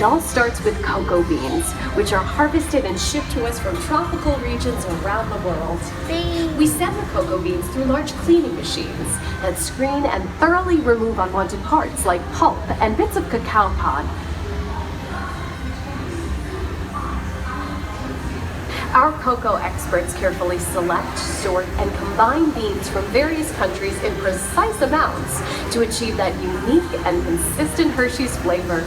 It all starts with cocoa beans, which are harvested and shipped to us from tropical regions around the world. We send the cocoa beans through large cleaning machines that screen and thoroughly remove unwanted parts like pulp and bits of cacao pod. Our cocoa experts carefully select, sort, and combine beans from various countries in precise amounts to achieve that unique and consistent Hershey's flavor.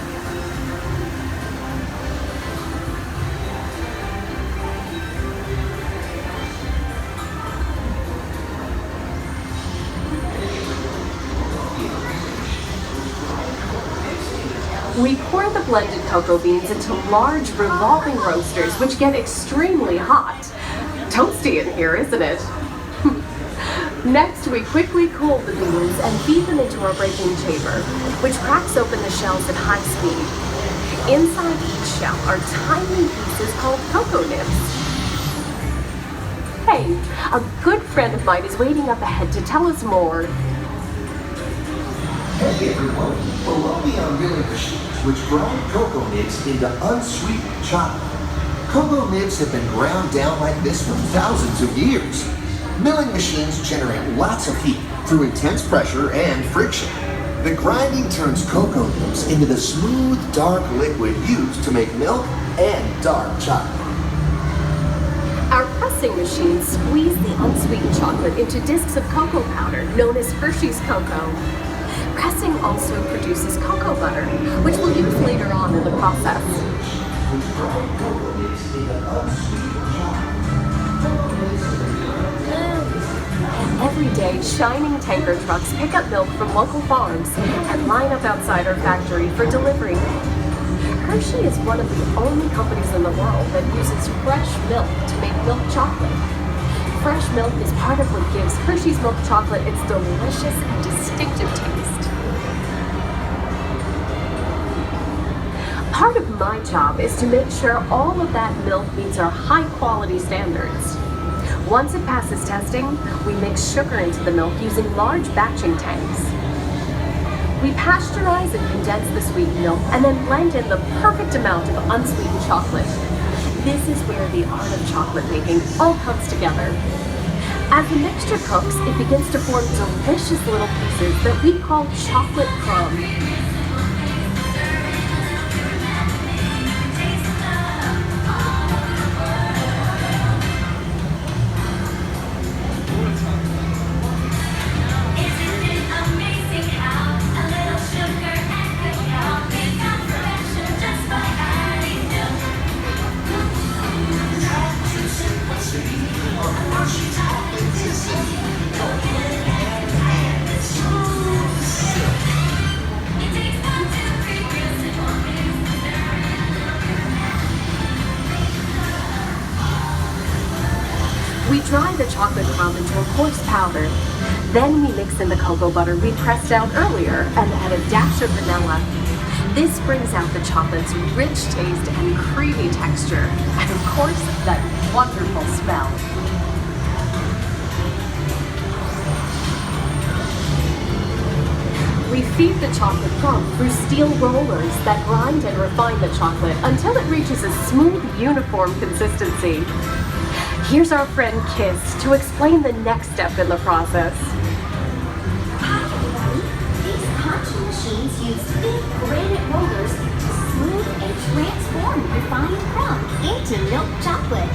We pour the blended cocoa beans into large revolving roasters, which get extremely hot. Toasty in here, isn't it? Next, we quickly cool the beans and feed them into our breaking chamber, which cracks open the shells at high speed. Inside each shell are tiny pieces called cocoa nibs. Hey, a good friend of mine is waiting up ahead to tell us more. Hey everyone, below me are milling machines which grind cocoa nibs into unsweetened chocolate. Cocoa nibs have been ground down like this for thousands of years. Milling machines generate lots of heat through intense pressure and friction. The grinding turns cocoa nibs into the smooth, dark liquid used to make milk and dark chocolate. Our pressing machines squeeze the unsweetened chocolate into discs of cocoa powder known as Hershey's cocoa. Pressing also produces cocoa butter, which we'll use later on in the process. Every day, shining tanker trucks pick up milk from local farms and line up outside our factory for delivery. Hershey is one of the only companies in the world that uses fresh milk to make milk chocolate. Fresh milk is part of what gives Hershey's milk chocolate its delicious and distinctive taste. Part of my job is to make sure all of that milk meets our high quality standards. Once it passes testing, we mix sugar into the milk using large batching tanks. We pasteurize and condense the sweet milk and then blend in the perfect amount of unsweetened chocolate. This is where the art of chocolate making all comes together. As the mixture cooks, it begins to form delicious little pieces that we call chocolate crumbs. We dry the chocolate crumb into a coarse powder. Then we mix in the cocoa butter we pressed out earlier and add a dash of vanilla. This brings out the chocolate's rich taste and creamy texture, and of course, that wonderful smell. We feed the chocolate crumb through steel rollers that grind and refine the chocolate until it reaches a smooth, uniform consistency. Here's our friend Kiss to explain the next step in the process. Hi everybody. These conching machines use big granite rollers to smooth and transform refined crumb into milk chocolate.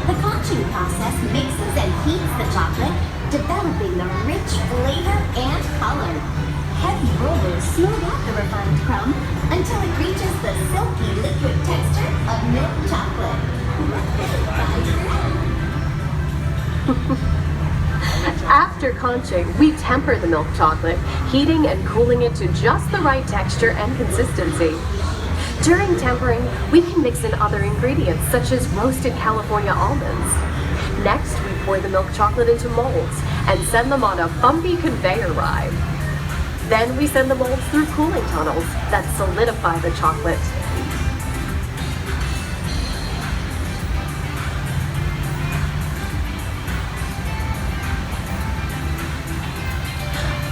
The conching process mixes and heats the chocolate, developing the rich flavor and color. Heavy rollers smooth out the refined crumb until it reaches the silky liquid texture of milk chocolate. After conching, we temper the milk chocolate, heating and cooling it to just the right texture and consistency. During tempering, we can mix in other ingredients such as roasted California almonds. Next, we pour the milk chocolate into molds and send them on a bumpy conveyor ride. Then we send the molds through cooling tunnels that solidify the chocolate.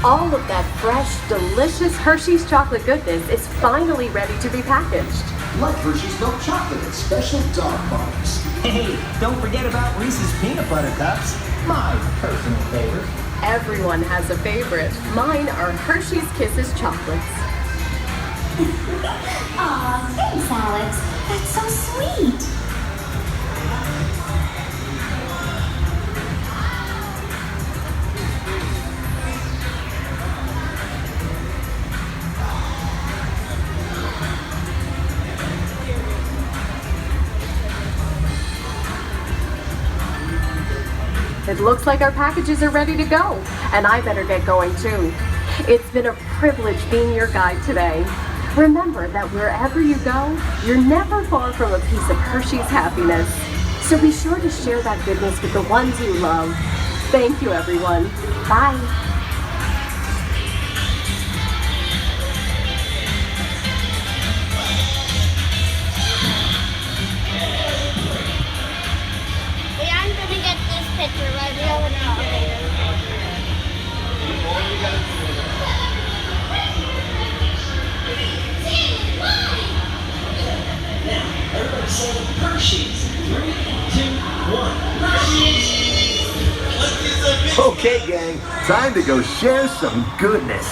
All of that fresh, delicious Hershey's chocolate goodness is finally ready to be packaged. Like Hershey's milk chocolate in special dog bottles. Hey, don't forget about Reese's peanut butter cups. My personal favorite. Everyone has a favorite. Mine are Hershey's Kisses chocolates. Aw, thanks, Alex. That's so sweet. It looks like our packages are ready to go, and I better get going too. It's been a privilege being your guide today. Remember that wherever you go, you're never far from a piece of Hershey's happiness. So be sure to share that goodness with the ones you love. Thank you, everyone. Bye. I'm gonna get this picture right now. Everybody say Hershey's. 3, 2, 1. Hershey's! Okay, gang, time to go share some goodness.